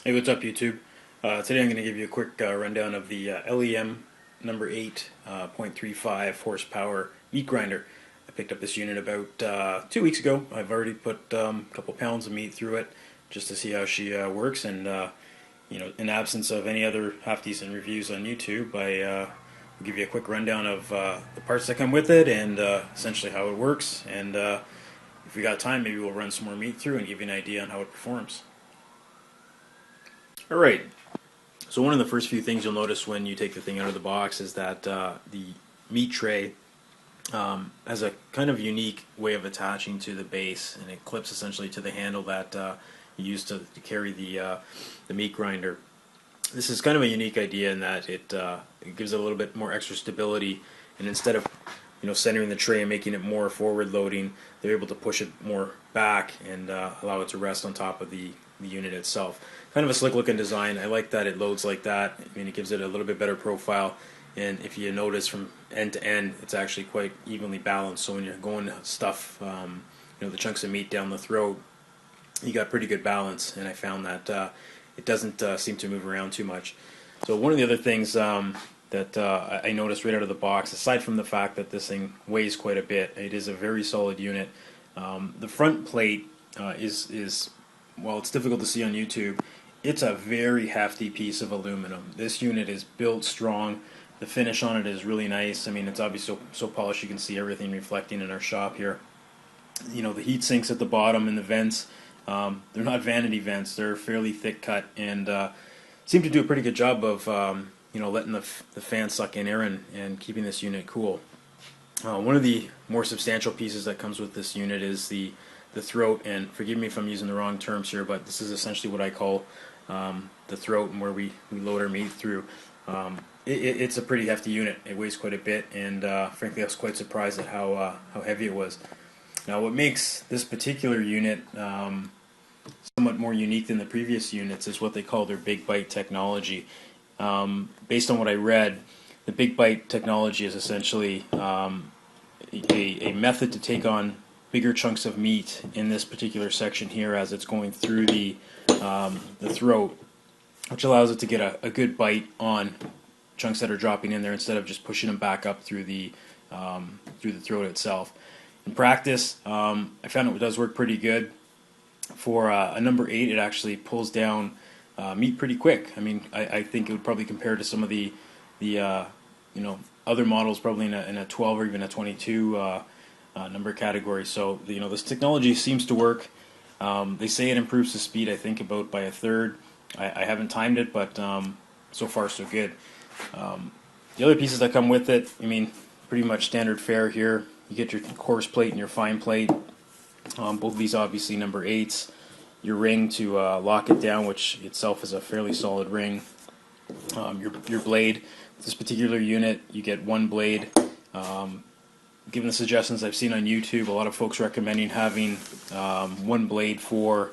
Hey, what's up, YouTube? Today I'm going to give you a quick rundown of the LEM number 8 .35 horsepower meat grinder. I picked up this unit about 2 weeks ago. I've already put a couple pounds of meat through it just to see how she works, and in absence of any other half-decent reviews on YouTube, will give you a quick rundown of the parts that come with it and essentially how it works. And if we got time, maybe we'll run some more meat through and give you an idea on how it performs. Alright, so one of the first few things you'll notice when you take the thing out of the box is that the meat tray has a kind of unique way of attaching to the base, and it clips essentially to the handle that you use to carry the meat grinder. This is kind of a unique idea in that it gives it a little bit more extra stability, and instead of centering the tray and making it more forward loading, they're able to push it more back and allow it to rest on top of the unit itself. Kind of a slick looking design. I like that it loads like that. I mean, it gives it a little bit better profile, and if you notice from end to end, it's actually quite evenly balanced. So when you're going to stuff the chunks of meat down the throat, you got pretty good balance, and I found that it doesn't seem to move around too much. So one of the other things that I noticed right out of the box, aside from the fact that this thing weighs quite a bit, it is a very solid unit. The front plate is, while it's difficult to see on YouTube, it's a very hefty piece of aluminum. This unit is built strong. The finish on it is really nice. I mean, it's obviously so polished you can see everything reflecting in our shop here. The heat sinks at the bottom and the vents, they're not vanity vents. They're fairly thick cut and seem to do a pretty good job of letting the fan suck in air and keeping this unit cool. One of the more substantial pieces that comes with this unit is the throat, and forgive me if I'm using the wrong terms here, but this is essentially what I call the throat, and where we load our meat through. It's a pretty hefty unit. It weighs quite a bit, and frankly I was quite surprised at how heavy it was. Now what makes this particular unit somewhat more unique than the previous units is what they call their big bite technology. Based on what I read, the big bite technology is essentially a method to take on bigger chunks of meat in this particular section here as it's going through the throat, which allows it to get a good bite on chunks that are dropping in there instead of just pushing them back up through the throat itself. In practice, I found it does work pretty good. For a number 8, it actually pulls down meat pretty quick. I mean, I think it would probably compare to some of the other models, probably in a 12 or even a 22 number category. So this technology seems to work. They say it improves the speed, I think, about by a third. I haven't timed it, but so far so good. The other pieces that come with it, I mean, pretty much standard fare here. You get your coarse plate and your fine plate. Both of these obviously number 8s. Your ring to lock it down, which itself is a fairly solid ring. Your blade. With this particular unit, you get one blade. Given the suggestions I've seen on YouTube, a lot of folks recommending having one blade for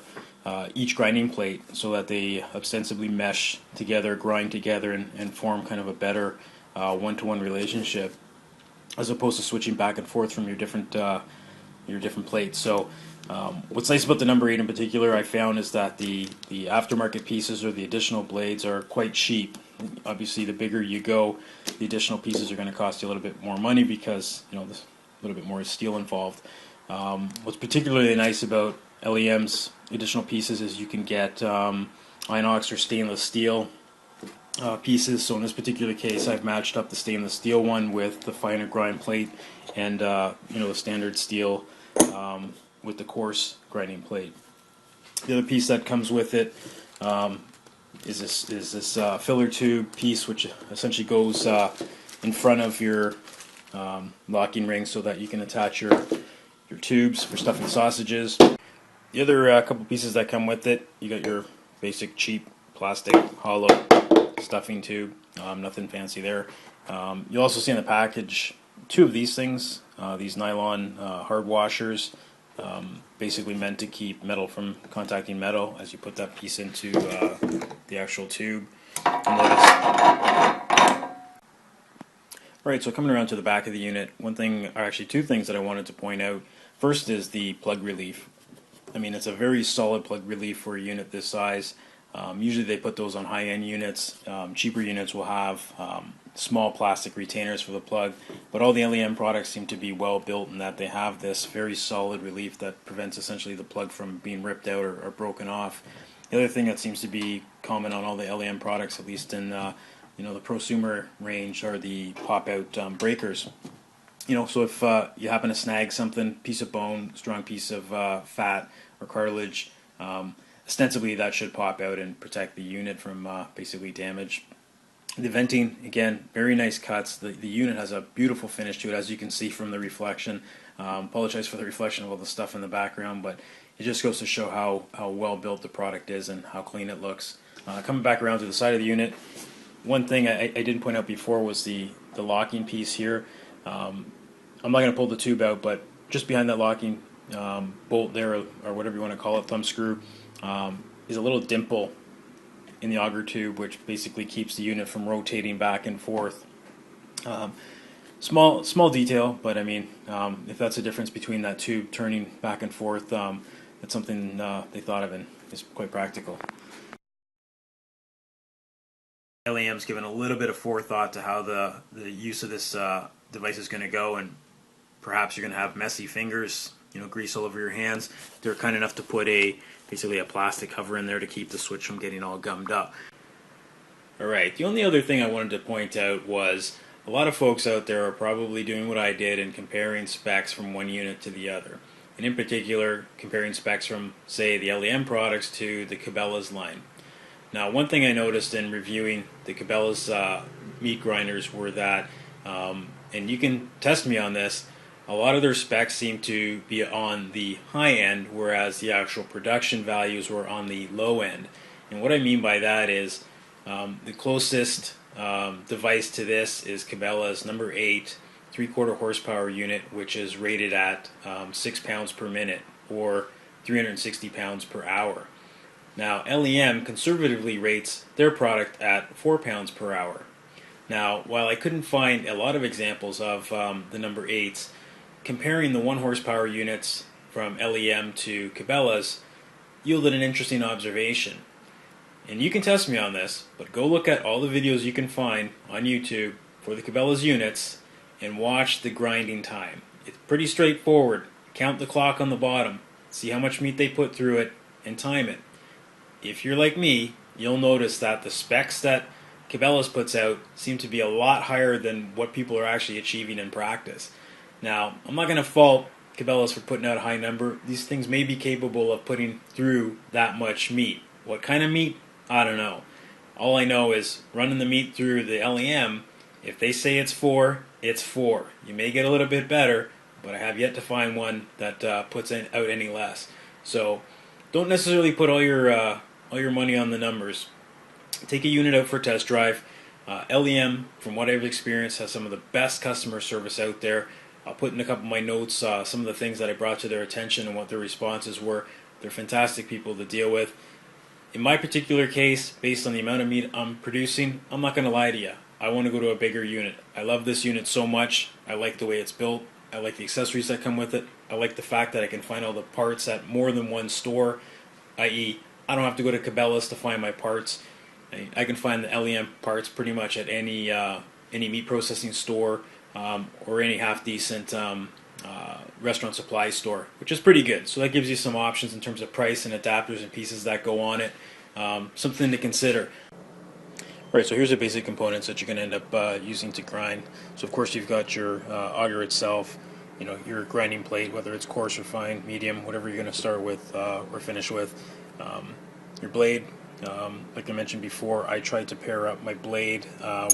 each grinding plate so that they ostensibly mesh together, grind together, and form kind of a better one-to-one relationship, as opposed to switching back and forth from your different plates. So what's nice about the number 8 in particular, I found, is that the aftermarket pieces or the additional blades are quite cheap. Obviously, the bigger you go, the additional pieces are going to cost you a little bit more money because there's a little bit more steel involved. What's particularly nice about LEM's additional pieces is you can get inox or stainless steel pieces. So in this particular case, I've matched up the stainless steel one with the finer grind plate, and the standard steel with the coarse grinding plate. The other piece that comes with it is this filler tube piece, which essentially goes in front of your locking ring so that you can attach your tubes for stuffing sausages. The other couple pieces that come with it, you got your basic cheap plastic hollow stuffing tube, nothing fancy there. You'll also see in the package 2 of these things, these nylon hard washers, basically meant to keep metal from contacting metal as you put that piece into the actual tube. Alright, so coming around to the back of the unit, one thing, or actually 2 things that I wanted to point out. First is the plug relief. I mean, it's a very solid plug relief for a unit this size. Usually they put those on high-end units. Cheaper units will have small plastic retainers for the plug, but all the LEM products seem to be well built in that they have this very solid relief that prevents essentially the plug from being ripped out or broken off. The other thing that seems to be common on all the LEM products, at least in the prosumer range, are the pop-out breakers. So if you happen to snag something, piece of bone, strong piece of fat or cartilage, ostensibly that should pop out and protect the unit from basically damage. The venting, again, very nice cuts. The unit has a beautiful finish to it, as you can see from the reflection. Apologize for the reflection of all the stuff in the background, but it just goes to show how well built the product is and how clean it looks. Coming back around to the side of the unit, one thing I didn't point out before was the locking piece here. I'm not going to pull the tube out, but just behind that locking bolt there, or whatever you want to call it, thumb screw, is a little dimple in the auger tube, which basically keeps the unit from rotating back and forth. Small detail, but I mean, if that's the difference between that tube turning back and forth, it's something they thought of and is quite practical. LEM's given a little bit of forethought to how the use of this device is going to go, and perhaps you're going to have messy fingers, grease all over your hands. They're kind enough to put basically a plastic cover in there to keep the switch from getting all gummed up. Alright, the only other thing I wanted to point out was a lot of folks out there are probably doing what I did and comparing specs from one unit to the other. And in particular, comparing specs from, say, the LEM products to the Cabela's line. Now, one thing I noticed in reviewing the Cabela's meat grinders were that, and you can test me on this, a lot of their specs seem to be on the high end, whereas the actual production values were on the low end. And what I mean by that is the closest device to this is Cabela's number 8 3/4 horsepower unit, which is rated at 6 pounds per minute or 360 pounds per hour. Now, LEM conservatively rates their product at 4 pounds per hour. Now, while I couldn't find a lot of examples of the number 8s, comparing the 1 horsepower units from LEM to Cabela's yielded an interesting observation. And you can test me on this, but go look at all the videos you can find on YouTube for the Cabela's units and watch the grinding time. It's pretty straightforward. Count the clock on the bottom, see how much meat they put through it, and time it. If you're like me, you'll notice that the specs that Cabela's puts out seem to be a lot higher than what people are actually achieving in practice. Now, I'm not going to fault Cabela's for putting out a high number. These things may be capable of putting through that much meat. What kind of meat? I don't know. All I know is running the meat through the LEM, if they say it's 4, it's 4. You may get a little bit better, but I have yet to find one that puts out any less. So don't necessarily put all your money on the numbers. Take a unit out for a test drive. LEM, from what I've experienced, has some of the best customer service out there. I'll put in a couple of my notes some of the things that I brought to their attention and what their responses were. They're fantastic people to deal with. In my particular case, based on the amount of meat I'm producing, I'm not going to lie to you. I want to go to a bigger unit. I love this unit so much. I like the way it's built. I like the accessories that come with it. I like the fact that I can find all the parts at more than one store, i.e., I don't have to go to Cabela's to find my parts. I can find the LEM parts pretty much at any meat processing store or any half-decent restaurant supply store, which is pretty good. So that gives you some options in terms of price and adapters and pieces that go on it. Something to consider. Right, so here's the basic components that you're going to end up using to grind. So of course you've got your auger itself, your grinding plate, whether it's coarse or fine, medium, whatever you're going to start with or finish with. Your blade, like I mentioned before, I tried to pair up my blade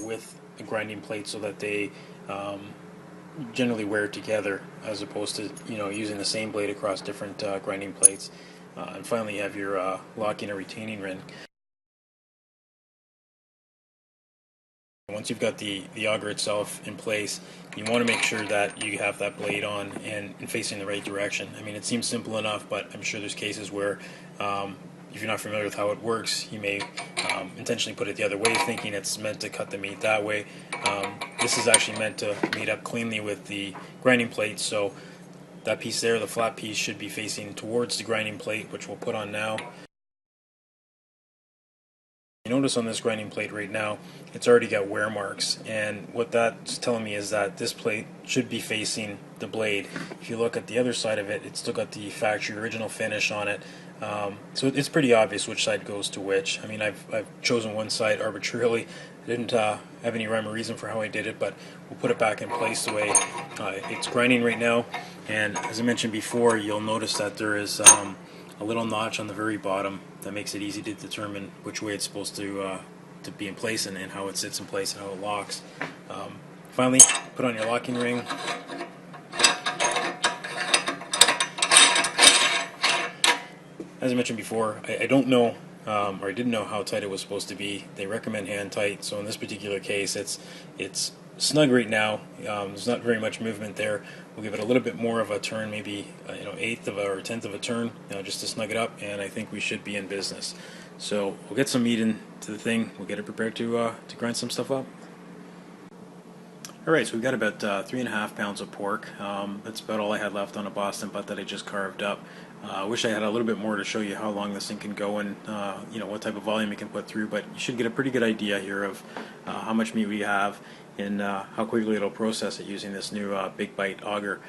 with a grinding plate so that they generally wear together, as opposed to using the same blade across different grinding plates. And finally, you have your locking or retaining ring. Once you've got the auger itself in place, you want to make sure that you have that blade on and facing the right direction. I mean, it seems simple enough, but I'm sure there's cases where if you're not familiar with how it works, you may intentionally put it the other way, thinking it's meant to cut the meat that way. This is actually meant to meet up cleanly with the grinding plate, so that piece there, the flat piece, should be facing towards the grinding plate, which we'll put on now. You notice on this grinding plate right now, it's already got wear marks, and what that's telling me is that this plate should be facing the blade. If you look at the other side of it, it's still got the factory original finish on it, so it's pretty obvious which side goes to which. I mean, I've chosen one side arbitrarily. I didn't have any rhyme or reason for how I did it, but we'll put it back in place the way it's grinding right now. And as I mentioned before, you'll notice that there is a little notch on the very bottom that makes it easy to determine which way it's supposed to be in place, and how it sits in place and how it locks. Finally, put on your locking ring. As I mentioned before, I don't know, or I didn't know how tight it was supposed to be. They recommend hand tight, so in this particular case, it's snug right now. There's not very much movement there. We'll give it a little bit more of a turn, maybe eighth of or tenth of a turn, just to snug it up, and I think we should be in business. So we'll get some meat into the thing. We'll get it prepared to grind some stuff up. Alright, so we've got about 3.5 pounds of pork. That's about all I had left on a Boston butt that I just carved up. I wish I had a little bit more to show you how long this thing can go, and what type of volume you can put through, but you should get a pretty good idea here of how much meat we have and how quickly it'll process it using this new Big Bite auger.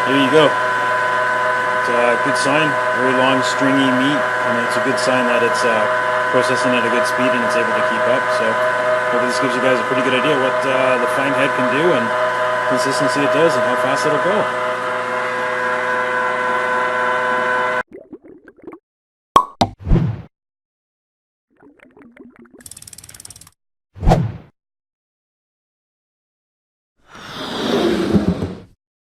There you go. It's a good sign. Very long, stringy meat. I mean, it's a good sign that it's processing at a good speed and it's able to keep up. So hopefully this gives you guys a pretty good idea what the fine head can do and consistency it does and how fast it'll go.